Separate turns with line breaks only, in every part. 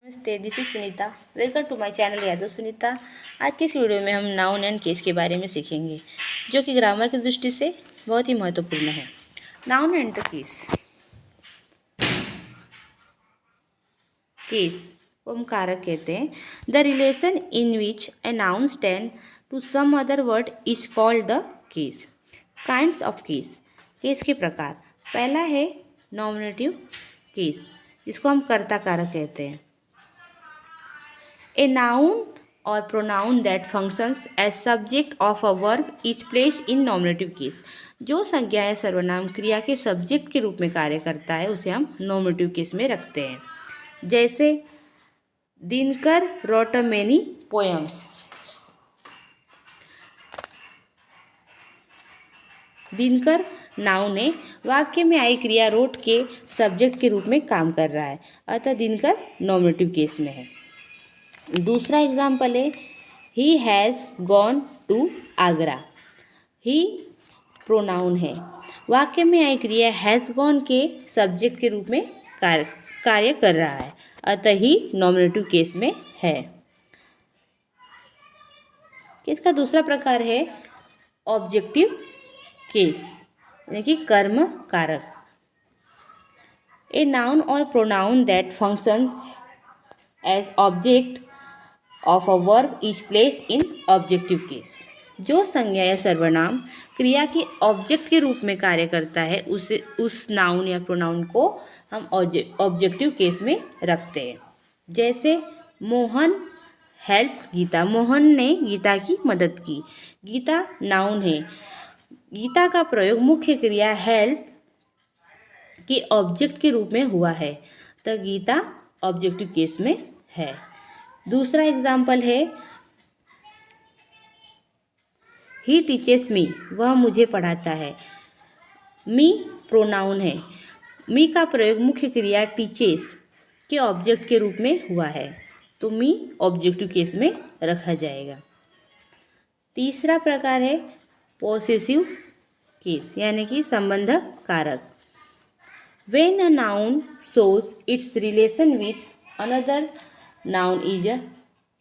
नमस्ते, this is Sunita. Welcome to my channel Yadav Sunita. आज की इस वीडियो में हम नाउन एंड केस के बारे में सीखेंगे, जो कि ग्रामर की दृष्टि से बहुत ही महत्वपूर्ण है। Noun and the case. Case को हम कारक कहते हैं। The relation in which a noun stand to some other word is called the case. Kinds of case. Case के प्रकार। पहला है नॉमिनेटिव केस, जिसको हम कर्ता कारक कहते हैं। A noun or pronoun that functions as subject of a verb is placed in nominative case. जो संज्ञा या सर्वनाम क्रिया के सब्जेक्ट के रूप में कार्य करता है उसे हम नॉमिनेटिव केस में रखते हैं। जैसे Dinkar wrote many poems। Dinkar noun है, वाक्य में आई क्रिया रोट के सब्जेक्ट के रूप में काम कर रहा है, अतः दिनकर नॉमिनेटिव केस में है। दूसरा एग्जाम्पल है he has gone to Agra. He pronoun है, वाक्य में आई क्रिया हैज़ गॉन के सब्जेक्ट के रूप में कार्य कर रहा है, अतः ही नॉमिनेटिव केस में है। इसका दूसरा प्रकार है ऑब्जेक्टिव केस, यानी कि कर्म कारक। ए नाउन और pronoun that function as object of a verb is place in objective case. जो संज्ञा या सर्वनाम क्रिया के ऑब्जेक्ट के रूप में कार्य करता है उस नाउन या प्रोनाउन को हम ऑब्जेक्टिव केस में रखते हैं। जैसे मोहन हेल्प गीता। मोहन ने गीता की मदद की। गीता नाउन है, गीता का प्रयोग मुख्य क्रिया हेल्प के ऑब्जेक्ट के रूप में हुआ है, तो गीता ऑब्जेक्टिव केस में है। दूसरा एग्जाम्पल है ही टीचेस मी। वह मुझे पढ़ाता है। मी प्रोनाउन है, मी का प्रयोग मुख्य क्रिया टीचेस के ऑब्जेक्ट के रूप में हुआ है, तो मी ऑब्जेक्टिव केस में रखा जाएगा। तीसरा प्रकार है पोसेसिव केस, यानी कि संबंधक कारक। When a noun shows its relation with another noun is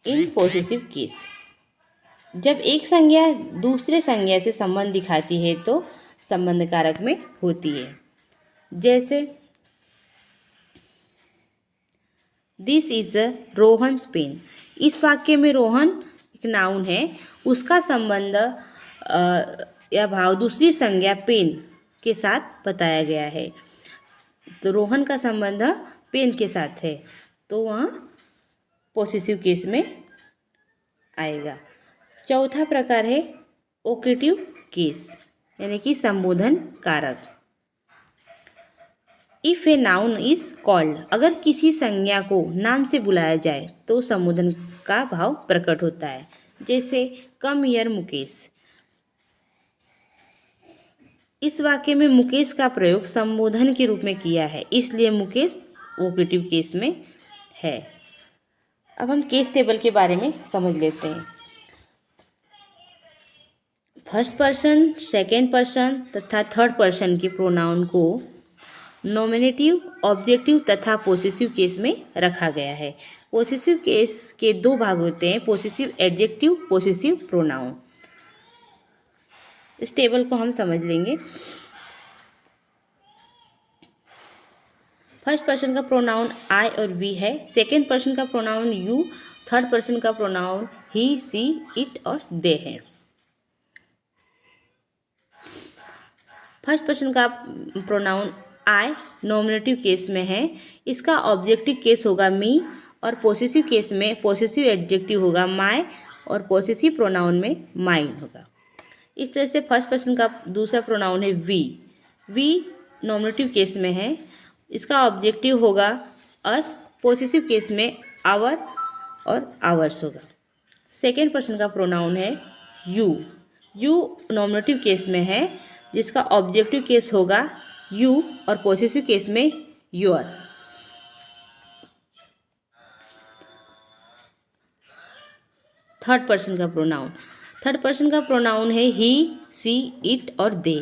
in possessive case। जब एक संज्ञा दूसरे संज्ञा से संबंध दिखाती है तो संबंध कारक में होती है। जैसे दिस इज रोहन्स पेन। इस वाक्य में रोहन एक नाउन है, उसका संबंध या भाव दूसरी संज्ञा पेन के साथ बताया गया है, तो रोहन का संबंध पेन के साथ है, तो वह पोसेसिव केस में आएगा। चौथा प्रकार है ओकेटिव केस, यानी कि संबोधन कारक। If a noun is called. अगर किसी संज्ञा को नाम से बुलाया जाए तो संबोधन का भाव प्रकट होता है। जैसे कम हियर मुकेश। इस वाक्य में मुकेश का प्रयोग संबोधन के रूप में किया है, इसलिए मुकेश वोकेटिव केस में है। अब हम केस टेबल के बारे में समझ लेते हैं। फर्स्ट पर्सन, सेकेंड पर्सन तथा थर्ड पर्सन के प्रोनाउन को नॉमिनेटिव, ऑब्जेक्टिव तथा पोसेसिव केस में रखा गया है। पोसेसिव केस के दो भाग होते हैं, पोसेसिव एडजेक्टिव, पोसेसिव प्रोनाउन। इस टेबल को हम समझ लेंगे। फर्स्ट पर्सन का प्रोनाउन आई और वी है, सेकेंड पर्सन का प्रोनाउन यू, थर्ड पर्सन का प्रोनाउन ही, सी, इट और दे है। फर्स्ट पर्सन का प्रोनाउन आई नॉमिनेटिव केस में है, इसका ऑब्जेक्टिव केस होगा मी, और पोसेसिव केस में पोसेसिव एडजेक्टिव होगा माय, और पोसेसिव प्रोनाउन में माइन होगा। इस तरह से फर्स्ट पर्सन का दूसरा प्रोनाउन है वी। वी नॉमिनेटिव केस में है, इसका ऑब्जेक्टिव होगा अस, पोसेसिव केस में आवर और आवर्स होगा। सेकेंड पर्सन का प्रोनाउन है यू। यू नॉमिनेटिव केस में है, जिसका ऑब्जेक्टिव केस होगा यू और पोसेसिव केस में योर। थर्ड पर्सन का प्रोनाउन। थर्ड पर्सन का प्रोनाउन है ही, सी, इट और दे।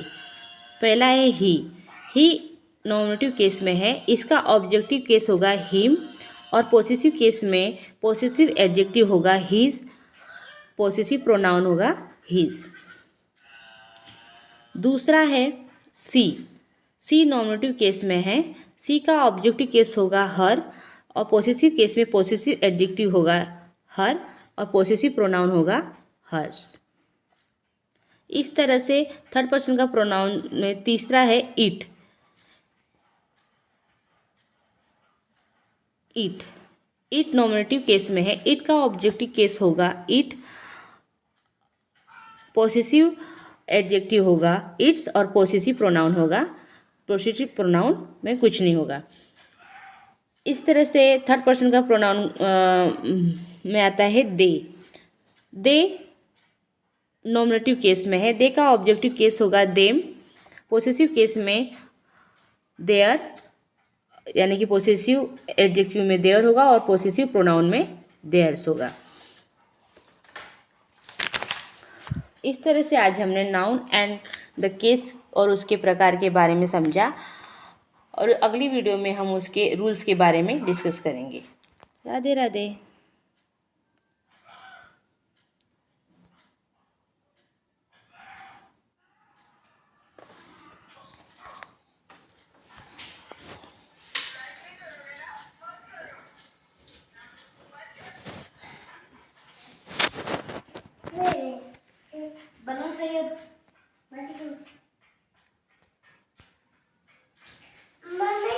पहला है ही। ही नॉमिनेटिव केस में है, इसका ऑब्जेक्टिव केस होगा हिम और पोसेसिव केस में पोसेसिव एडजेक्टिव होगा हीज, पोसेसिव प्रोनाउन होगा हीज। दूसरा है सी। सी नॉमिनेटिव केस में है। सी का ऑब्जेक्टिव केस होगा हर और पोसेसिव केस में पोसेसिव एडजेक्टिव होगा हर और पोसेसिव प्रोनाउन होगा हर्स। इस तरह से थर्ड पर्सन का प्रोनाउन में तीसरा है it. It it nominative case में है। इट का ऑब्जेक्टिव केस होगा इट, पोसेसिव एडजेक्टिव होगा इट्स और पोसेसिव प्रोनाउन होगा, पोसेसिव प्रोनाउन में कुछ नहीं होगा। इस तरह से थर्ड पर्सन का प्रोनाउन में आता है दे। दे नॉमिनेटिव केस में है। दे का ऑब्जेक्टिव केस होगा देम, पोसेसिव केस में देयर, यानी कि पोसेसिव एडजेक्टिव में देयर होगा और पोसेसिव प्रोनाउन में देयर्स होगा। इस तरह से आज हमने नाउन एंड द केस और उसके प्रकार के बारे में समझा और अगली वीडियो में हम उसके रूल्स के बारे में डिस्कस करेंगे। राधे राधे।